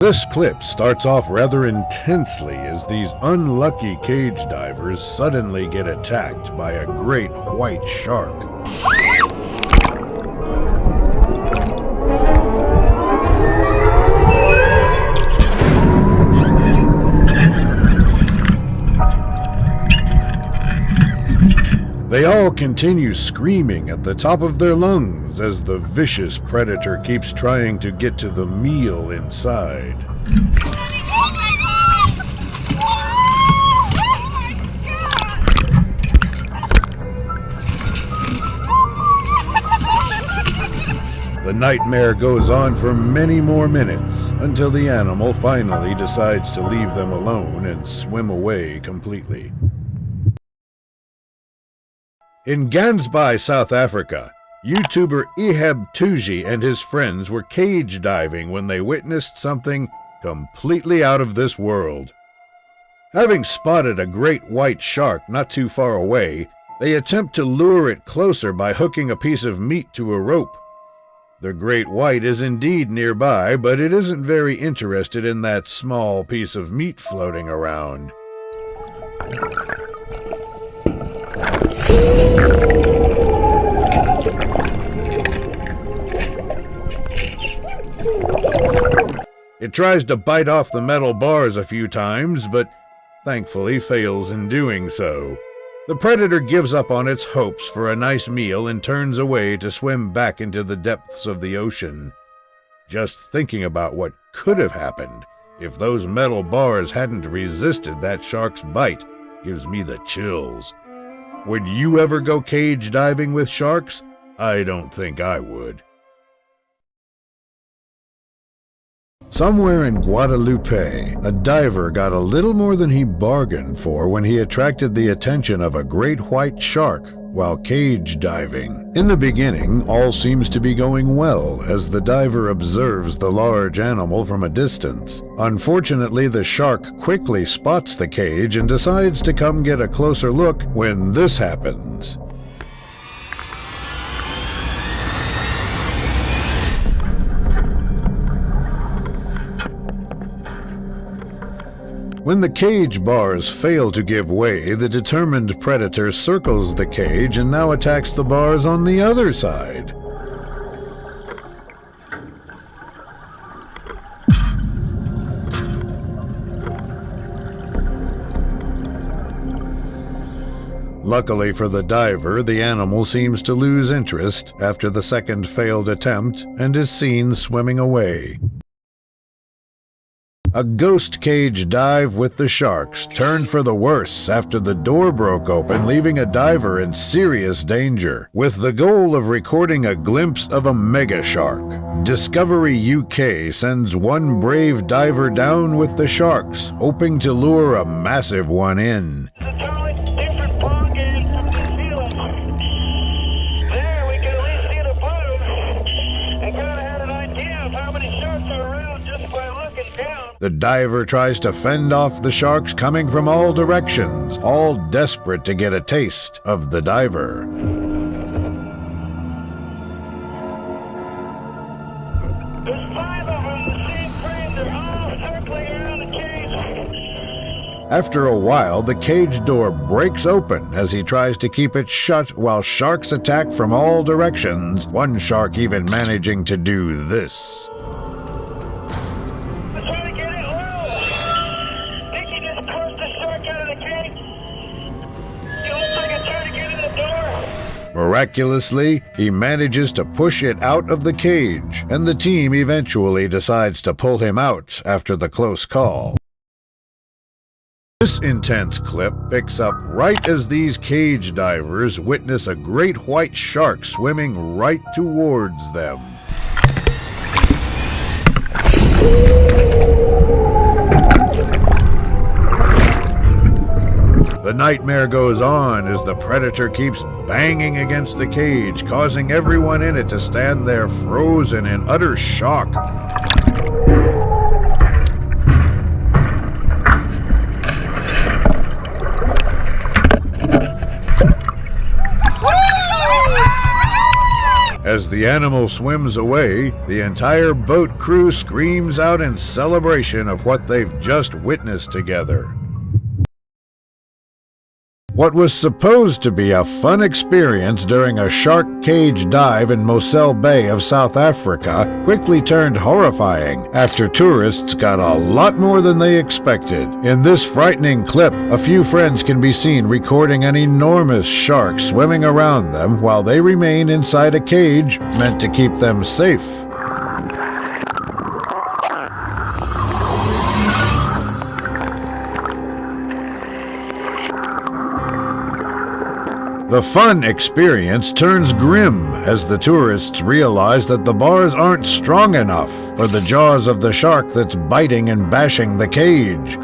This clip starts off rather intensely as these unlucky cage divers suddenly get attacked by a great white shark. They all continue screaming at the top of their lungs as the vicious predator keeps trying to get to the meal inside. The nightmare goes on for many more minutes until the animal finally decides to leave them alone and swim away completely. In Gansby, South Africa, YouTuber Eheb Tuji and his friends were cage diving when they witnessed something completely out of this world. Having spotted a great white shark not too far away, they attempt to lure it closer by hooking a piece of meat to a rope. The great white is indeed nearby, but it isn't very interested in that small piece of meat floating around. It tries to bite off the metal bars a few times, but thankfully fails in doing so. The predator gives up on its hopes for a nice meal and turns away to swim back into the depths of the ocean. Just thinking about what could have happened if those metal bars hadn't resisted that shark's bite gives me the chills. Would you ever go cage diving with sharks? I don't think I would. Somewhere in Guadalupe, a diver got a little more than he bargained for when he attracted the attention of a great white shark while cage diving. In the beginning, all seems to be going well as the diver observes the large animal from a distance. Unfortunately, the shark quickly spots the cage and decides to come get a closer look when this happens. When the cage bars fail to give way, the determined predator circles the cage and now attacks the bars on the other side. Luckily for the diver, the animal seems to lose interest after the second failed attempt and is seen swimming away. A ghost cage dive with the sharks turned for the worse after the door broke open, leaving a diver in serious danger. With the goal of recording a glimpse of a mega shark, Discovery UK sends one brave diver down with the sharks, hoping to lure a massive one in. The diver tries to fend off the sharks coming from all directions, all desperate to get a taste of the diver. There's 5 of them, the same frame. They're all circling around the cage. After a while, the cage door breaks open as he tries to keep it shut while sharks attack from all directions, one shark even managing to do this. Miraculously, he manages to push it out of the cage, and the team eventually decides to pull him out after the close call. This intense clip picks up right as these cage divers witness a great white shark swimming right towards them. The nightmare goes on as the predator keeps banging against the cage, causing everyone in it to stand there frozen in utter shock. As the animal swims away, the entire boat crew screams out in celebration of what they've just witnessed together. What was supposed to be a fun experience during a shark cage dive in Moselle Bay of South Africa quickly turned horrifying after tourists got a lot more than they expected. In this frightening clip, a few friends can be seen recording an enormous shark swimming around them while they remain inside a cage meant to keep them safe. The fun experience turns grim as the tourists realize that the bars aren't strong enough for the jaws of the shark that's biting and bashing the cage.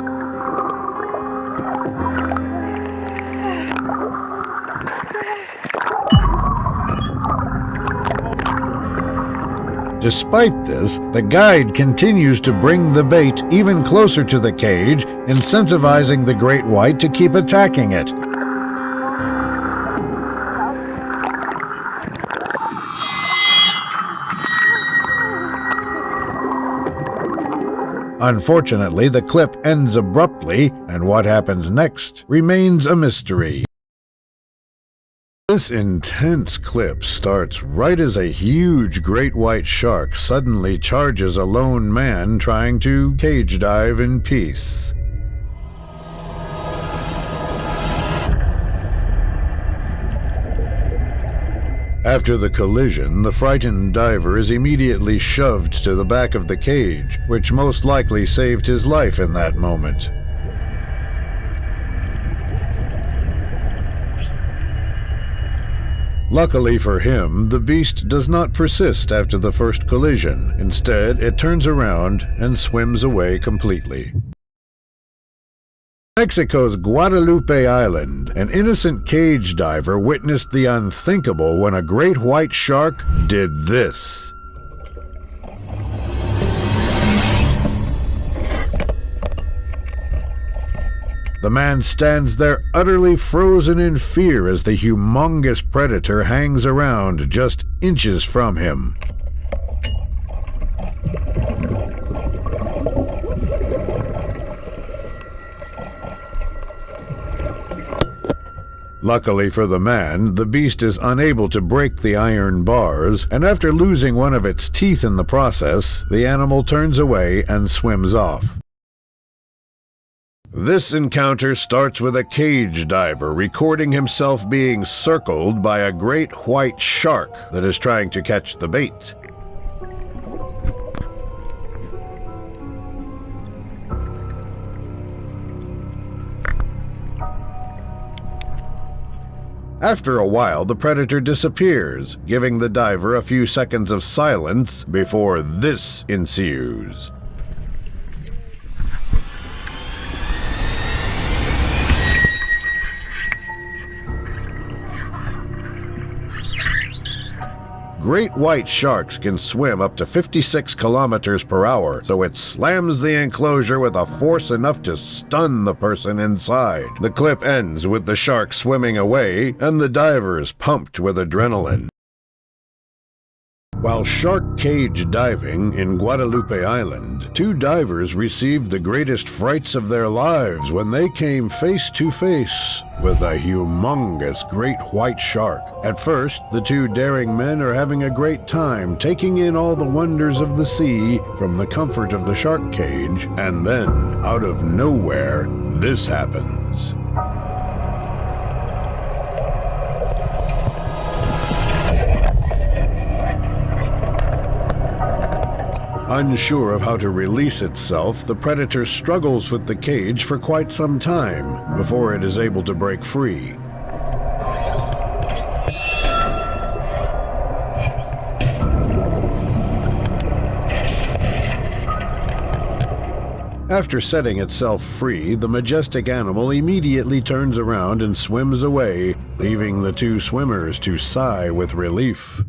Despite this, the guide continues to bring the bait even closer to the cage, incentivizing the great white to keep attacking it. Unfortunately, the clip ends abruptly, and what happens next remains a mystery. This intense clip starts right as a huge great white shark suddenly charges a lone man trying to cage dive in peace. After the collision, the frightened diver is immediately shoved to the back of the cage, which most likely saved his life in that moment. Luckily for him, the beast does not persist after the first collision. Instead, it turns around and swims away completely. Mexico's Guadalupe Island, an innocent cage diver witnessed the unthinkable when a great white shark did this. The man stands there utterly frozen in fear as the humongous predator hangs around just inches from him. Luckily for the man, the beast is unable to break the iron bars, and after losing one of its teeth in the process, the animal turns away and swims off. This encounter starts with a cage diver recording himself being circled by a great white shark that is trying to catch the bait. After a while, the predator disappears, giving the diver a few seconds of silence before this ensues. Great white sharks can swim up to 56 kilometers per hour, so it slams the enclosure with a force enough to stun the person inside. The clip ends with the shark swimming away and the divers pumped with adrenaline. While shark cage diving in Guadalupe Island, two divers received the greatest frights of their lives when they came face to face with a humongous great white shark. At first, the two daring men are having a great time taking in all the wonders of the sea from the comfort of the shark cage, and then, out of nowhere, this happens. Unsure of how to release itself, the predator struggles with the cage for quite some time before it is able to break free. After setting itself free, the majestic animal immediately turns around and swims away, leaving the two swimmers to sigh with relief.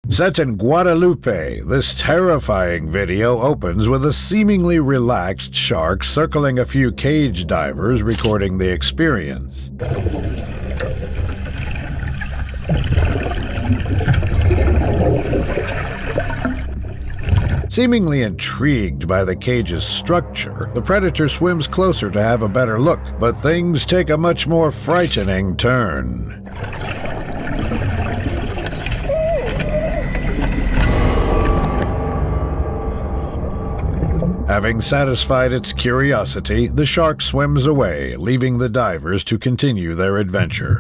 Set in Guadalupe, this terrifying video opens with a seemingly relaxed shark circling a few cage divers recording the experience. Seemingly intrigued by the cage's structure, the predator swims closer to have a better look, but things take a much more frightening turn. Having satisfied its curiosity, the shark swims away, leaving the divers to continue their adventure.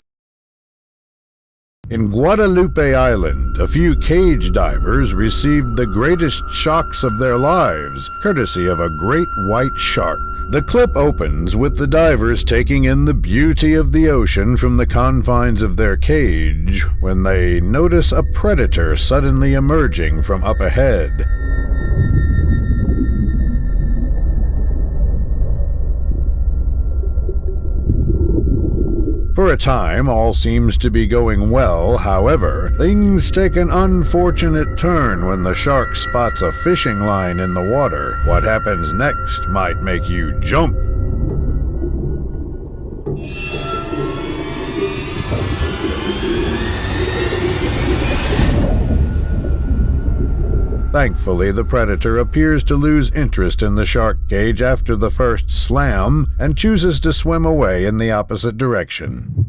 In Guadalupe Island, a few cage divers received the greatest shocks of their lives, courtesy of a great white shark. The clip opens with the divers taking in the beauty of the ocean from the confines of their cage when they notice a predator suddenly emerging from up ahead. For a time, all seems to be going well. However, things take an unfortunate turn when the shark spots a fishing line in the water. What happens next might make you jump. Thankfully, the predator appears to lose interest in the shark cage after the first slam and chooses to swim away in the opposite direction.